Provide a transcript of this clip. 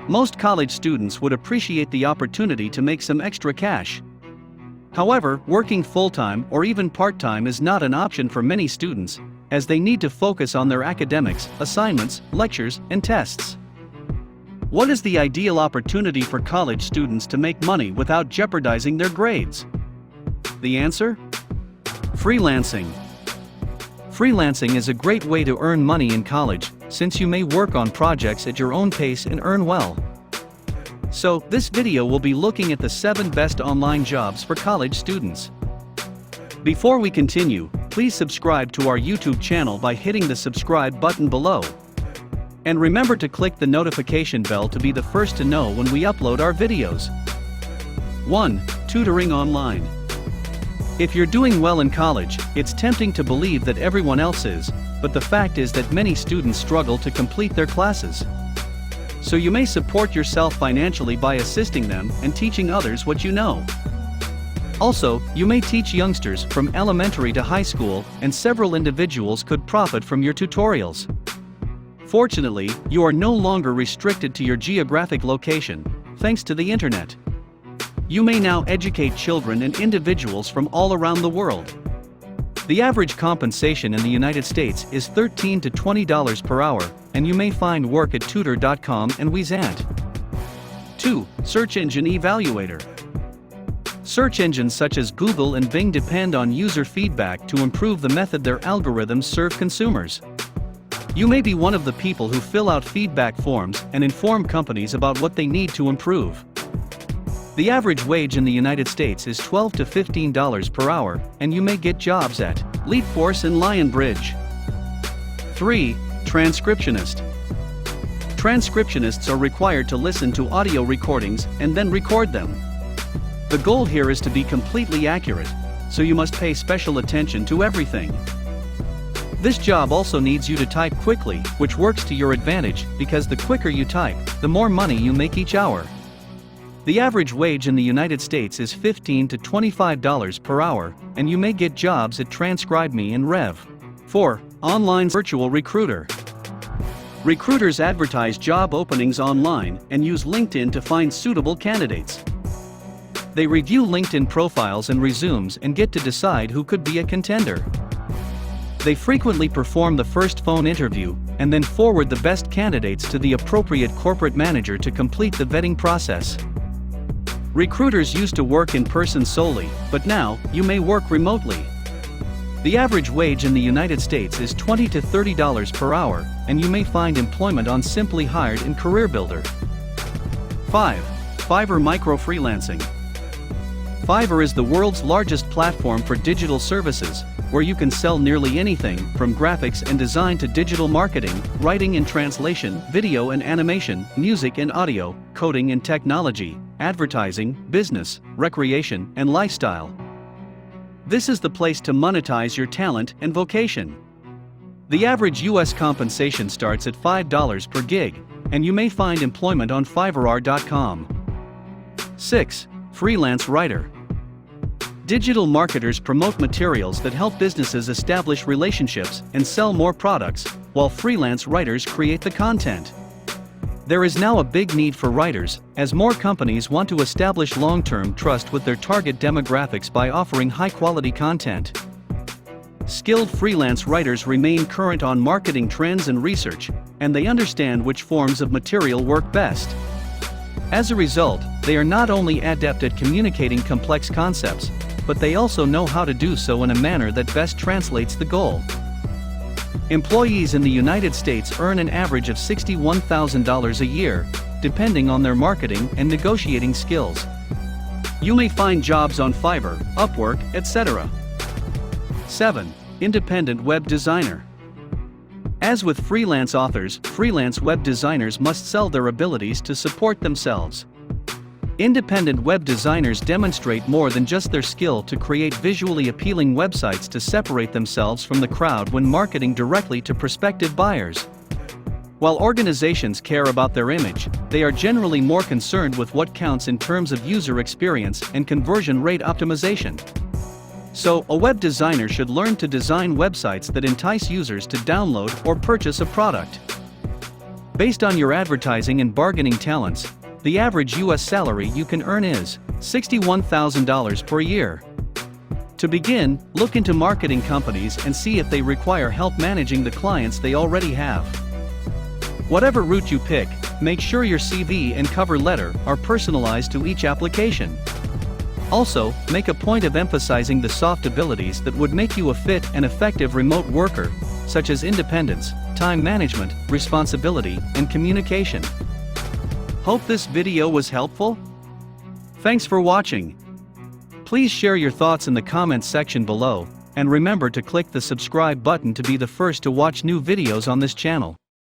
Most college students would appreciate the opportunity to make some extra cash. However, working full-time or even part-time is not an option for many students, as they need to focus on their academics, assignments, lectures, and tests. What is the ideal opportunity for college students to make money without jeopardizing their grades? The answer? Freelancing. Freelancing is a great way to earn money in college, since you may work on projects at your own pace and earn well. So, this video will be looking at the 7 best online jobs for college students. Before we continue, please subscribe to our YouTube channel by hitting the subscribe button below. And remember to click the notification bell to be the first to know when we upload our videos. 1. Tutoring Online. If you're doing well in college, it's tempting to believe that everyone else is, but the fact is that many students struggle to complete their classes. So you may support yourself financially by assisting them and teaching others what you know. Also, you may teach youngsters from elementary to high school, and several individuals could profit from your tutorials. Fortunately, you are no longer restricted to your geographic location, thanks to the internet. You may now educate children and individuals from all around the world. The average compensation in the United States is $13 to $20 per hour, and you may find work at tutor.com and Wezant. 2. Search Engine Evaluator. Search engines such as Google and Bing depend on user feedback to improve the method their algorithms serve consumers. You may be one of the people who fill out feedback forms and inform companies about what they need to improve. The average wage in the United States is $12 to $15 per hour, and you may get jobs at Leapforce and Lionbridge. 3. Transcriptionist. Transcriptionists are required to listen to audio recordings and then record them. The goal here is to be completely accurate, so you must pay special attention to everything. This job also needs you to type quickly, which works to your advantage because the quicker you type, the more money you make each hour. The average wage in the United States is $15 to $25 per hour, and you may get jobs at TranscribeMe and Rev. 4. Online Virtual Recruiter. Recruiters advertise job openings online and use LinkedIn to find suitable candidates. They review LinkedIn profiles and resumes and get to decide who could be a contender. They frequently perform the first phone interview and then forward the best candidates to the appropriate corporate manager to complete the vetting process. Recruiters used to work in person solely, but now, you may work remotely. The average wage in the United States is $20 to $30 per hour, and you may find employment on Simply Hired and CareerBuilder. 5. Fiverr Micro-Freelancing. Fiverr is the world's largest platform for digital services, where you can sell nearly anything from graphics and design to digital marketing, writing and translation, video and animation, music and audio, coding and technology, advertising, business, recreation, and lifestyle. This is the place to monetize your talent and vocation. The average US compensation starts at $5 per gig, and you may find employment on Fiverr.com. 6. Freelance Writer. Digital marketers promote materials that help businesses establish relationships and sell more products, while freelance writers create the content. There is now a big need for writers, as more companies want to establish long-term trust with their target demographics by offering high-quality content. Skilled freelance writers remain current on marketing trends and research, and they understand which forms of material work best. As a result, they are not only adept at communicating complex concepts, but they also know how to do so in a manner that best translates the goal. Employees in the United States earn an average of $61,000 a year, depending on their marketing and negotiating skills. You may find jobs on Fiverr, Upwork, etc. 7. Independent Web Designer. As with freelance authors, freelance web designers must sell their abilities to support themselves. Independent web designers demonstrate more than just their skill to create visually appealing websites to separate themselves from the crowd when marketing directly to prospective buyers. While organizations care about their image, they are generally more concerned with what counts in terms of user experience and conversion rate optimization. So, a web designer should learn to design websites that entice users to download or purchase a product. Based on your advertising and bargaining talents, the average US salary you can earn is $61,000 per year. To begin, look into marketing companies and see if they require help managing the clients they already have. Whatever route you pick, make sure your CV and cover letter are personalized to each application. Also, make a point of emphasizing the soft abilities that would make you a fit and effective remote worker, such as independence, time management, responsibility, and communication. Hope this video was helpful. Thanks for watching. Please share your thoughts in the comments section below, and remember to click the subscribe button to be the first to watch new videos on this channel.